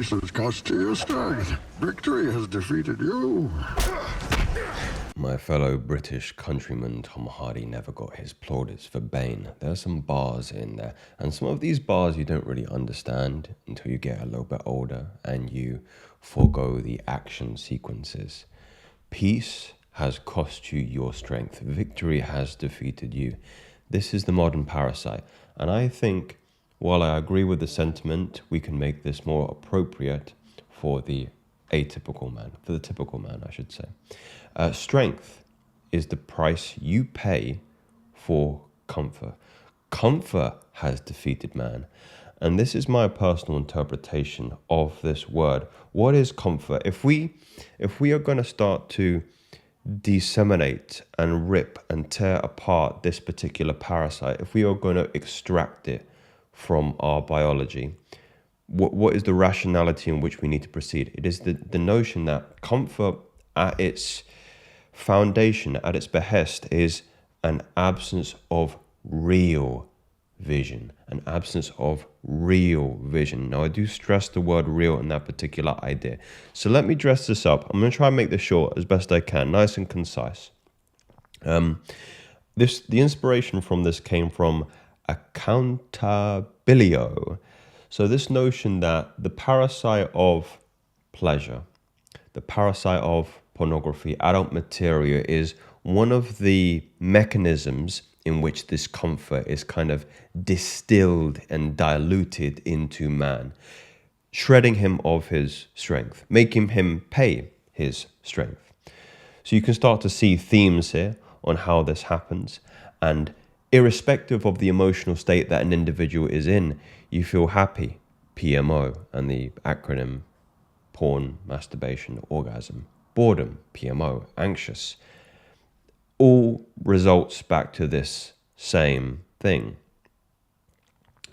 peace has cost you your strength. Victory has defeated you. My fellow British countryman Tom Hardy never got his plaudits for Bane. There are some bars in there, and some of these bars you don't really understand until you get a little bit older and you forego the action sequences. Peace has cost you your strength. Victory has defeated you. This is the modern parasite, and I think, while I agree with the sentiment, we can make this more appropriate for the atypical man, for the typical man, I should say. Strength is the price you pay for comfort. Comfort has defeated man. And this is my personal interpretation of this word. What is comfort? If we are going to start to disseminate and rip and tear apart this particular parasite, if we are going to extract it from our biology, what is the rationality in which we need to proceed? It is the notion that comfort at its foundation, at its behest, is an absence of real vision, an absence of real vision. Now, I do stress the word real in that particular idea. So let me dress this up. I'm going to try and make this short as best I can, nice and concise. The inspiration from this came from accountabilio. So this notion that the parasite of pleasure, the parasite of pornography, adult material, is one of the mechanisms in which this comfort is kind of distilled and diluted into man, shredding him of his strength, making him pay his strength. So you can start to see themes here on how this happens, and irrespective of the emotional state that an individual is in, you feel happy, PMO, and the acronym porn, masturbation, orgasm. Boredom, PMO, anxious, all results back to this same thing.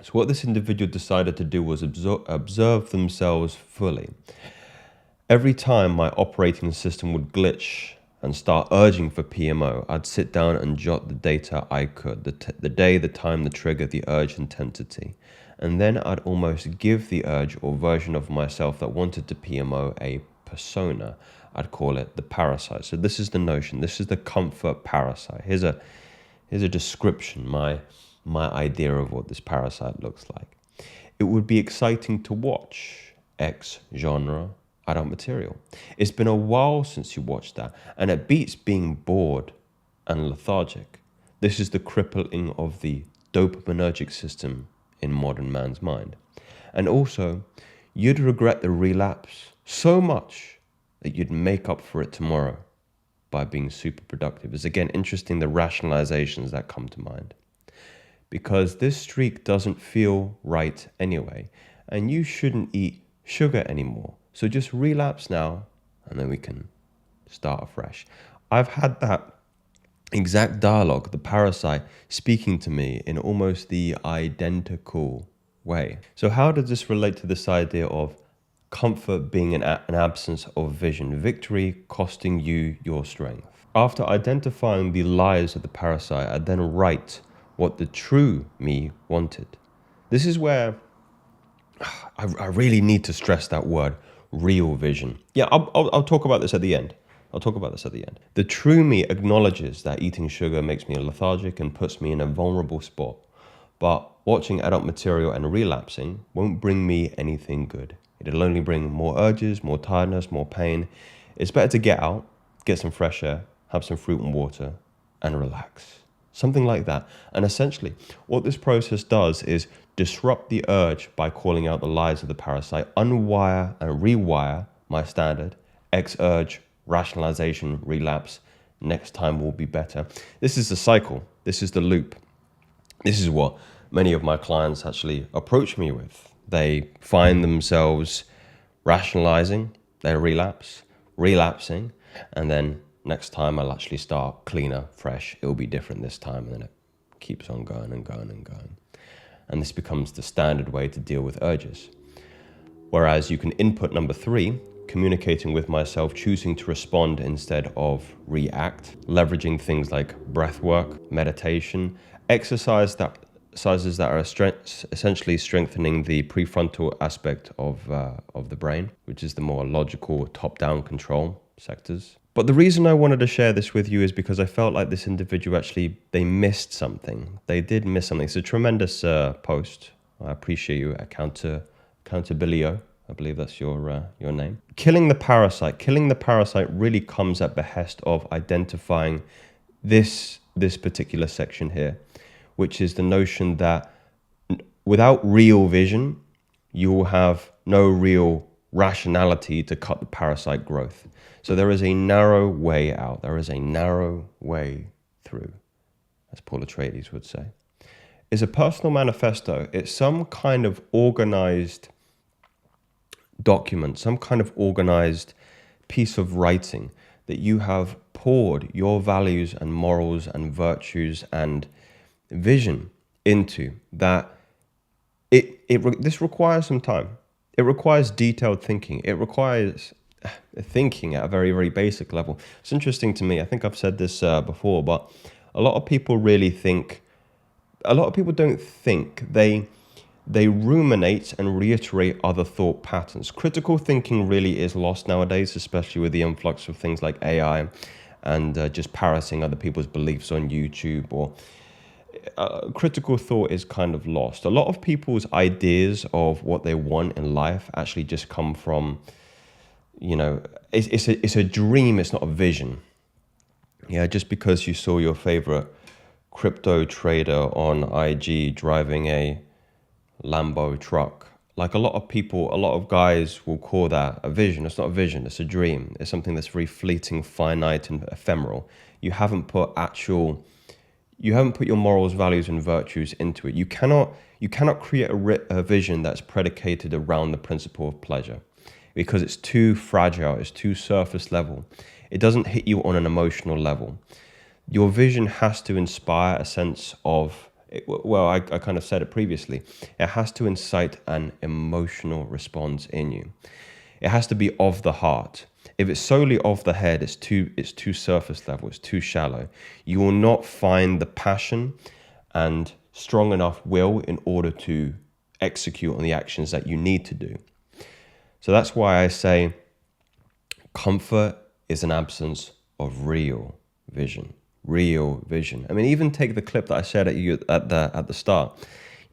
So what this individual decided to do was observe themselves fully. Every time my operating system would glitch and start urging for PMO, I'd sit down and jot the data I could, the day, the time, the trigger, the urge intensity. And then I'd almost give the urge or version of myself that wanted to PMO a persona. I'd call it the parasite. So this is the notion. This is the comfort parasite. Here's a description, my idea of what this parasite looks like. It would be exciting to watch X genre adult material. It's been a while since you watched that, and it beats being bored and lethargic. This is the crippling of the dopaminergic system in modern man's mind. And also, you'd regret the relapse so much that you'd make up for it tomorrow by being super productive. It's again interesting the rationalizations that come to mind. Because this streak doesn't feel right anyway, and you shouldn't eat sugar anymore. So just relapse now, and then we can start afresh. I've had that exact dialogue, the parasite speaking to me in almost the identical way. So how does this relate to this idea of comfort being an absence of vision, victory costing you your strength? After identifying the lies of the parasite, I then write what the true me wanted. This is where I really need to stress that word, real vision. Yeah, I'll talk about this at the end. The true me acknowledges that eating sugar makes me lethargic and puts me in a vulnerable spot. But watching adult material and relapsing won't bring me anything good. It'll only bring more urges, more tiredness, more pain. It's better to get out, get some fresh air, have some fruit and water, and relax. Something like that. And essentially, what this process does is disrupt the urge by calling out the lies of the parasite, unwire and rewire my standard, X-urge, rationalization, relapse, next time will be better. This is the cycle. This is the loop. This is what many of my clients actually approach me with. They find themselves rationalizing, they relapsing, and then next time I'll actually start cleaner, fresh. It will be different this time, and then it keeps on going and going and going. And this becomes the standard way to deal with urges. Whereas you can input number 3, communicating with myself, choosing to respond instead of react, leveraging things like breath work, meditation, exercise that exercises that are essentially strengthening the prefrontal aspect of the brain, which is the more logical top-down control sectors. But the reason I wanted to share this with you is because I felt like this individual actually, they missed something. They did miss something. It's a tremendous post. I appreciate you, Accountabilio. I believe that's your name. Killing the parasite really comes at behest of identifying this particular section here, which is the notion that without real vision, you will have no real rationality to cut the parasite growth. So there is a narrow way out. There is a narrow way through, as Paul Atreides would say. It's a personal manifesto. It's some kind of organized document, some kind of organized piece of writing that you have poured your values and morals and virtues and vision into, that this requires some time. It requires detailed thinking. It requires thinking at a very, very basic level. It's interesting to me. I think I've said this before, but a lot of people don't think. They ruminate and reiterate other thought patterns. Critical thinking really is lost nowadays, especially with the influx of things like AI and just parroting other people's beliefs on YouTube. Or critical thought is kind of lost. A lot of people's ideas of what they want in life actually just come from, it's a dream. It's not a vision. Yeah, just because you saw your favorite crypto trader on IG driving a Lambo truck, like a lot of guys will call that a vision. It's not a vision, it's a dream. It's something that's very fleeting, finite and ephemeral. You haven't put your morals, values and virtues into it. You cannot create a vision that's predicated around the principle of pleasure, because it's too fragile, it's too surface level. It doesn't hit you on an emotional level. Your vision has to inspire a sense of, well, I kind of said it previously, it has to incite an emotional response in you. It has to be of the heart. If it's solely of the head, it's too surface level, it's too shallow. You will not find the passion and strong enough will in order to execute on the actions that you need to do. So that's why I say comfort is an absence of real vision. Real vision. I mean, even take the clip that I shared at you at the start.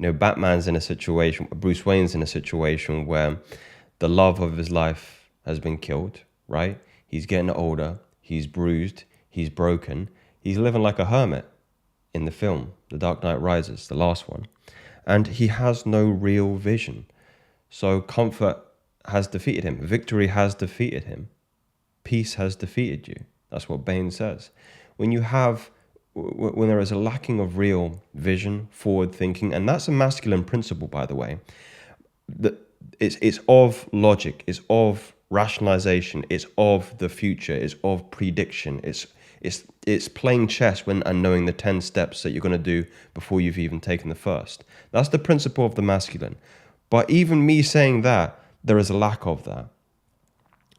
Batman's in a situation, Bruce Wayne's in a situation where the love of his life has been killed, right? He's getting older, he's bruised, he's broken, he's living like a hermit in the film, The Dark Knight Rises, the last one. And he has no real vision. So comfort has defeated him. Victory has defeated him. Peace has defeated you. That's what Bane says. When there is a lacking of real vision, forward thinking, and that's a masculine principle, by the way, it's of logic, it's of rationalization, it's of the future, it's of prediction, it's playing chess and knowing the 10 steps that you're going to do before you've even taken the first. That's the principle of the masculine. But even me saying that, there is a lack of that.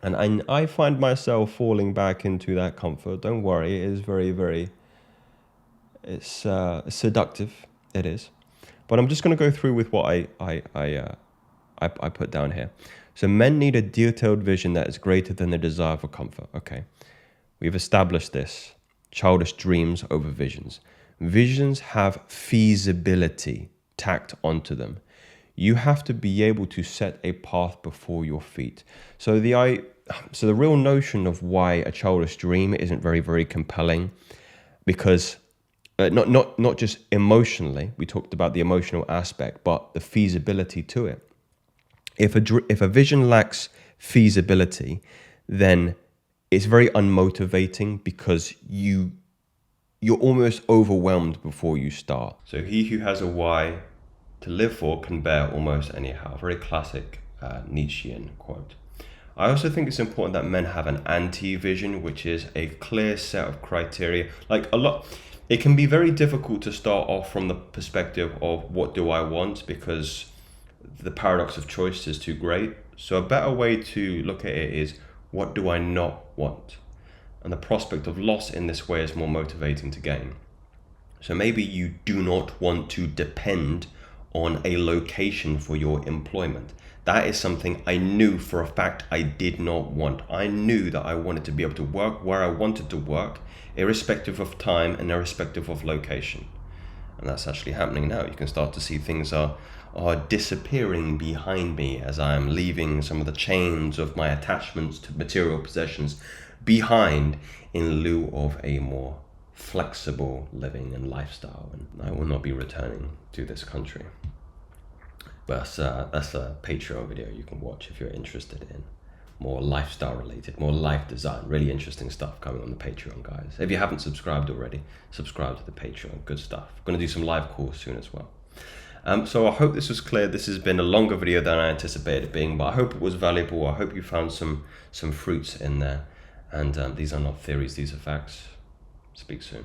And I find myself falling back into that comfort. Don't worry, it is very, very, it's seductive. It is. But I'm just going to go through with what I put down here. So men need a detailed vision that is greater than the desire for comfort. Okay, we've established this. Childish dreams over visions. Visions have feasibility tacked onto them. You have to be able to set a path before your feet. So the real notion of why a childish dream isn't very, very compelling, because not just emotionally, we talked about the emotional aspect, but the feasibility to it. If a vision lacks feasibility, then it's very unmotivating, because you're almost overwhelmed before you start. So he who has a why to live for can bear almost anyhow. Very classic Nietzschean quote. I also think it's important that men have an anti-vision, which is a clear set of criteria. It can be very difficult to start off from the perspective of what do I want, because the paradox of choice is too great. So a better way to look at it is, what do I not want? And the prospect of loss in this way is more motivating to gain. So maybe you do not want to depend on a location for your employment. That is something I knew for a fact I did not want. I knew that I wanted to be able to work where I wanted to work, irrespective of time and irrespective of location. And that's actually happening now. You can start to see things are disappearing behind me as I am leaving some of the chains of my attachments to material possessions behind in lieu of a more flexible living and lifestyle. And I will not be returning to this country. But that's a Patreon video you can watch if you're interested in more lifestyle related, more life design, really interesting stuff coming on the Patreon, guys. If you haven't subscribed already, subscribe to the Patreon. Good stuff. I'm going to do some live calls soon as well. So I hope this was clear. This has been a longer video than I anticipated it being, but I hope it was valuable. I hope you found some fruits in there. And these are not theories, these are facts. Speak soon.